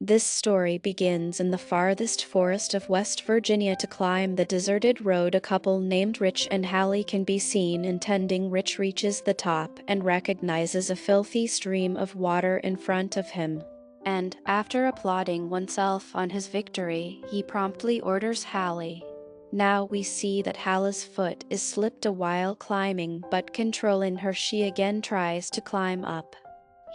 This story begins in the farthest forest of West Virginia. To climb the deserted road, a couple named Rich and Hallie can be seen intending. Rich reaches the top and recognizes a filthy stream of water in front of him. And, after applauding oneself on his victory, he promptly orders Hallie. Now we see that Hallie's foot is slipped while climbing, but controlling her, she again tries to climb up.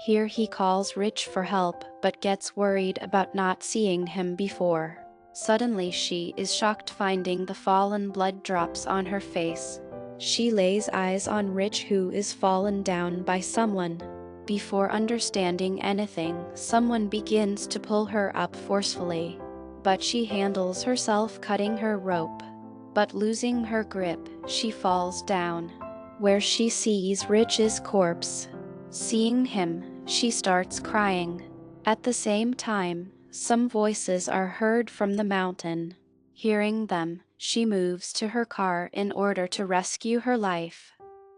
Here he calls Rich for help, but gets worried about not seeing him before. Suddenly she is shocked finding the fallen blood drops on her face. She lays eyes on Rich, who is fallen down by someone. Before understanding anything, someone begins to pull her up forcefully. But she handles herself, cutting her rope. But losing her grip, she falls down, where she sees Rich's corpse. Seeing him, she starts crying. At the same time, some voices are heard from the mountain. Hearing them, she moves to her car in order to rescue her life.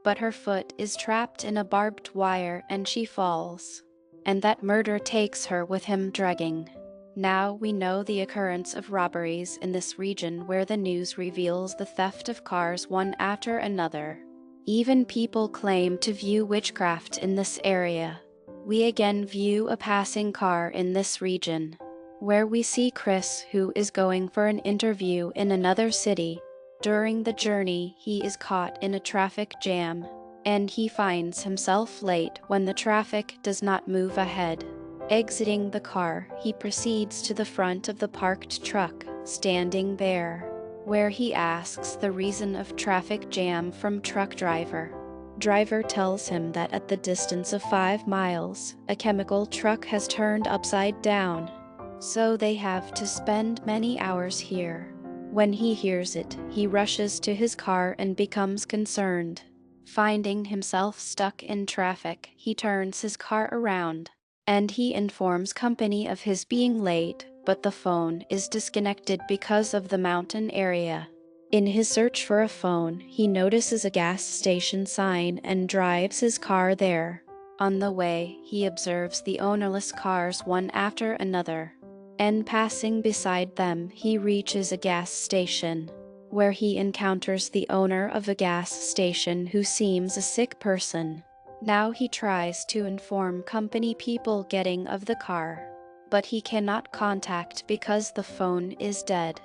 But her foot is trapped in a barbed wire and she falls. And that murder takes her with him, dragging. Now we know the occurrence of robberies in this region, where the news reveals the theft of cars one after another. Even people claim to view witchcraft in this area. We again view a passing car in this region, where we see Chris, who is going for an interview in another city. During the journey, he is caught in a traffic jam, and he finds himself late when the traffic does not move ahead. Exiting the car, he proceeds to the front of the parked truck, standing there, where he asks the reason of traffic jam from truck driver. Driver tells him that at the distance of 5 miles, a chemical truck has turned upside down, so they have to spend many hours here. When he hears it, he rushes to his car and becomes concerned. Finding himself stuck in traffic, he turns his car around, and he informs company of his being late, but the phone is disconnected because of the mountain area. In his search for a phone, he notices a gas station sign and drives his car there. On the way, he observes the ownerless cars one after another, and passing beside them, he reaches a gas station, where he encounters the owner of a gas station, who seems a sick person. Now he tries to inform company people getting of the car, but he cannot contact because the phone is dead.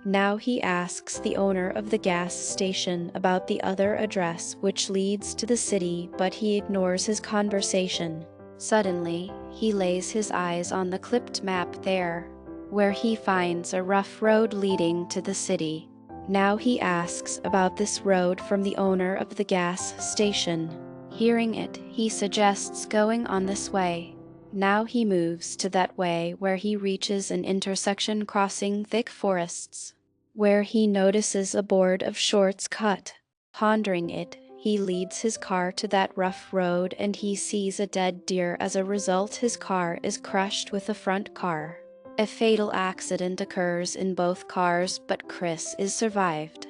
Now he asks the owner of the gas station about the other address which leads to the city, but he ignores his conversation. Suddenly, he lays his eyes on the clipped map there, where he finds a rough road leading to the city. Now he asks about this road from the owner of the gas station. Hearing it, he suggests going on this way. Now he moves to that way, where he reaches an intersection crossing thick forests, where he notices a board of shorts cut. Pondering it, he leads his car to that rough road and he sees a dead deer. As a result, his car is crushed with the front car. A fatal accident occurs in both cars, but Chris is survived.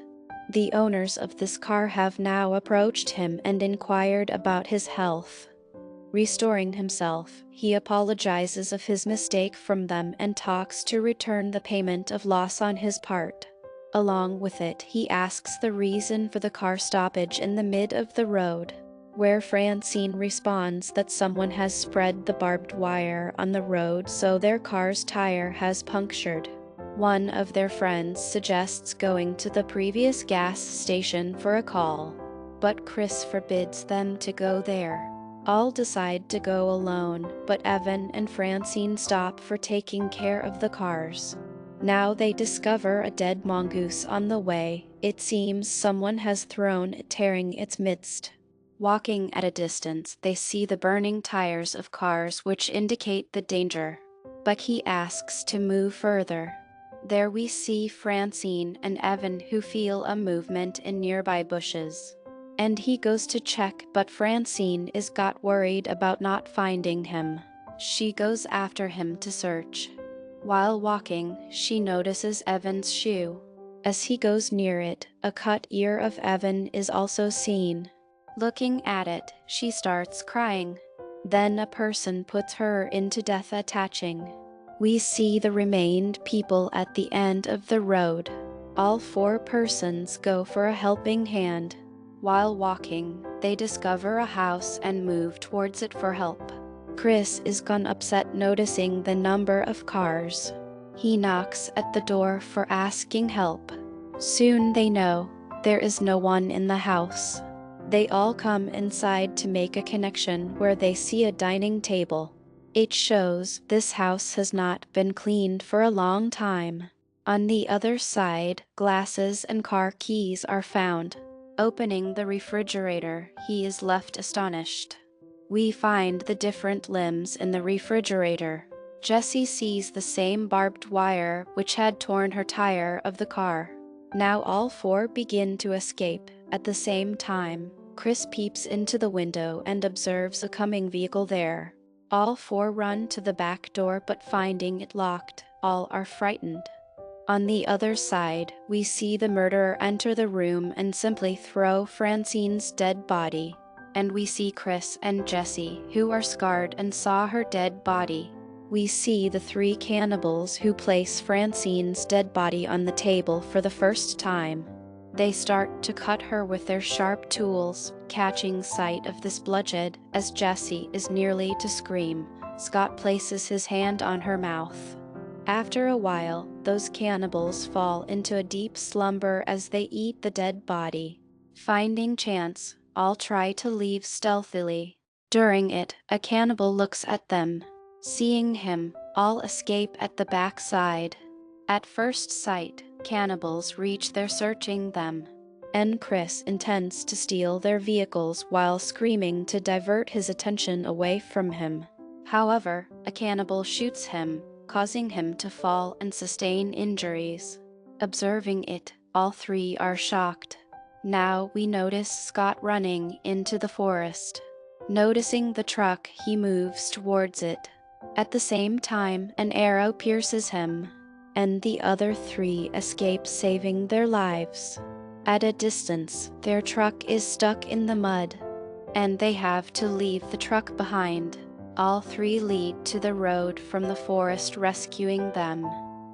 The owners of this car have now approached him and inquired about his health. Restoring himself, he apologizes of his mistake from them and talks to return the payment of loss on his part. Along with it, he asks the reason for the car stoppage in the mid of the road, where Francine responds that someone has spread the barbed wire on the road, so their car's tire has punctured. One of their friends suggests going to the previous gas station for a call, but Chris forbids them to go there. All decide to go alone, but Evan and Francine stop for taking care of the cars. Now they discover a dead mongoose on the way. It seems someone has thrown it, tearing its midst. Walking at a distance, they see the burning tires of cars, which indicate the danger, but he asks to move further. There we see Francine and Evan, who feel a movement in nearby bushes, and he goes to check, but Francine is got worried about not finding him. She goes after him to search. While walking, she notices Evan's shoe. As he goes near it, a cut ear of Evan is also seen. Looking at it, she starts crying. Then a person puts her into death, attaching We see the remained people at the end of the road. All 4 persons go for a helping hand. While walking, they discover a house and move towards it for help. Chris is gone upset noticing the number of cars. He knocks at the door for asking help. Soon they know there is no one in the house. They all come inside to make a connection where they see a dining table. It shows this house has not been cleaned for a long time. On the other side, glasses and car keys are found. Opening the refrigerator, he is left astonished. We find the different limbs in the refrigerator. Jessie sees the same barbed wire which had torn her tire of the car. Now all 4 begin to escape. At the same time, Chris peeps into the window and observes a coming vehicle there. All 4 run to the back door, but finding it locked, all are frightened. On the other side, we see the murderer enter the room and simply throw Francine's dead body. And we see Chris and Jessie, who are scarred and saw her dead body. We see the 3 cannibals who place Francine's dead body on the table for the first time. They start to cut her with their sharp tools. Catching sight of this bloodshed as Jessie is nearly to scream, Scott places his hand on her mouth. After a while, those cannibals fall into a deep slumber as they eat the dead body. Finding chance, all try to leave stealthily. During it, a cannibal looks at them. Seeing him, all escape at the back side. At first sight, cannibals reach their searching them, and Chris intends to steal their vehicles while screaming to divert his attention away from him. However, a cannibal shoots him, causing him to fall and sustain injuries. Observing it, all 3 are shocked. Now we notice Scott running into the forest. Noticing the truck, he moves towards it. At the same time, an arrow pierces him, and the other 3 escape, saving their lives. At a distance, their truck is stuck in the mud, and they have to leave the truck behind. All 3 lead to the road from the forest, rescuing them.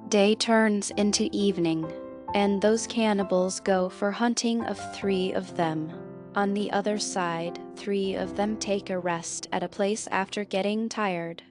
Day turns into evening, and those cannibals go for hunting of 3 of them. On the other side, 3 of them take a rest at a place after getting tired,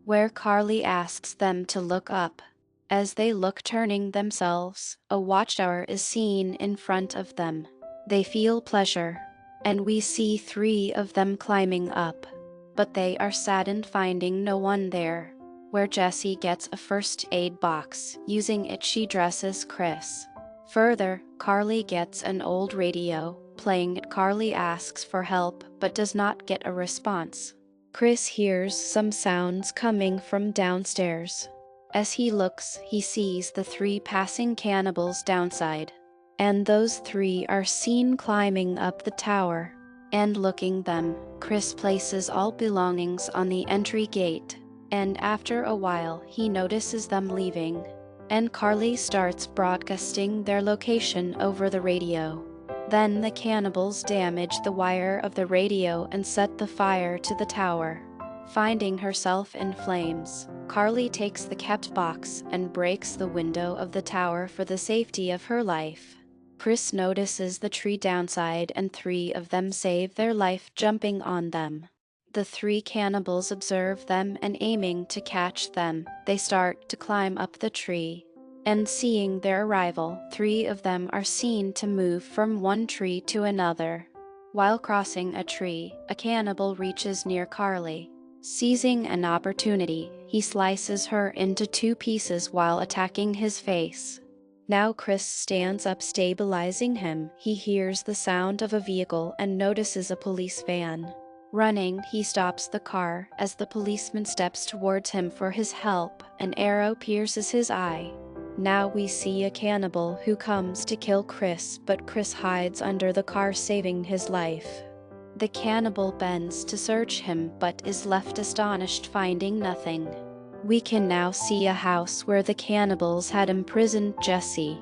where Carly asks them to look up. As they look, turning themselves, a watchtower is seen in front of them. They feel pleasure, and we see 3 of them climbing up. But they are saddened finding no one there, where Jessie gets a first aid box. Using it, she dresses Chris. Further, Carly gets an old radio. Playing it, Carly asks for help but does not get a response. Chris hears some sounds coming from downstairs. As he looks, he sees the 3 passing cannibals downside, and those 3 are seen climbing up the tower. And looking them, Chris places all belongings on the entry gate, and after a while he notices them leaving, and Carly starts broadcasting their location over the radio. Then the cannibals damage the wire of the radio and set the fire to the tower. Finding herself in flames, Carly takes the kept box and breaks the window of the tower for the safety of her life. Chris notices the tree downside and 3 of them save their life jumping on them. The 3 cannibals observe them and aiming to catch them, they start to climb up the tree. And seeing their arrival, 3 of them are seen to move from one tree to another. While crossing a tree, a cannibal reaches near Carly. Seizing an opportunity, he slices her into 2 pieces while attacking his face. Now Chris stands up, stabilizing him. He hears the sound of a vehicle and notices a police van. Running, he stops the car. As the policeman steps towards him for his help, an arrow pierces his eye. Now we see a cannibal who comes to kill Chris, but Chris hides under the car, saving his life. The cannibal bends to search him but is left astonished, finding nothing. We can now see a house where the cannibals had imprisoned Jessie.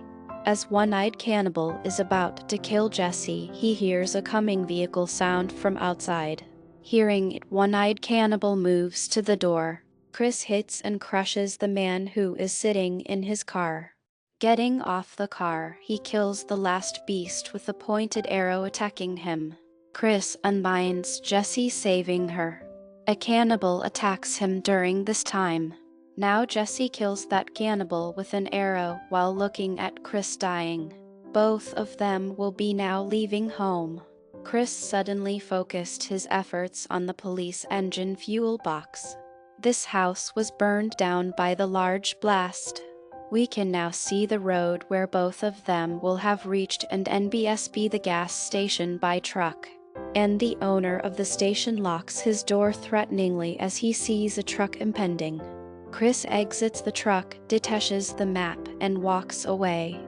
As one-eyed cannibal is about to kill Jessie, he hears a coming vehicle sound from outside. Hearing it, one-eyed cannibal moves to the door. Chris hits and crushes the man who is sitting in his car. Getting off the car, he kills the last beast with a pointed arrow attacking him. Chris unbinds Jesse, saving her. A cannibal attacks him during this time. Now Jesse kills that cannibal with an arrow while looking at Chris dying. Both of them will be now leaving home. Chris suddenly focused his efforts on the police engine fuel box. This house was burned down by the large blast. We can now see the road where both of them will have reached and NBSB the gas station by truck. And the owner of the station locks his door threateningly as he sees a truck impending. Chris exits the truck, detaches the map, and walks away.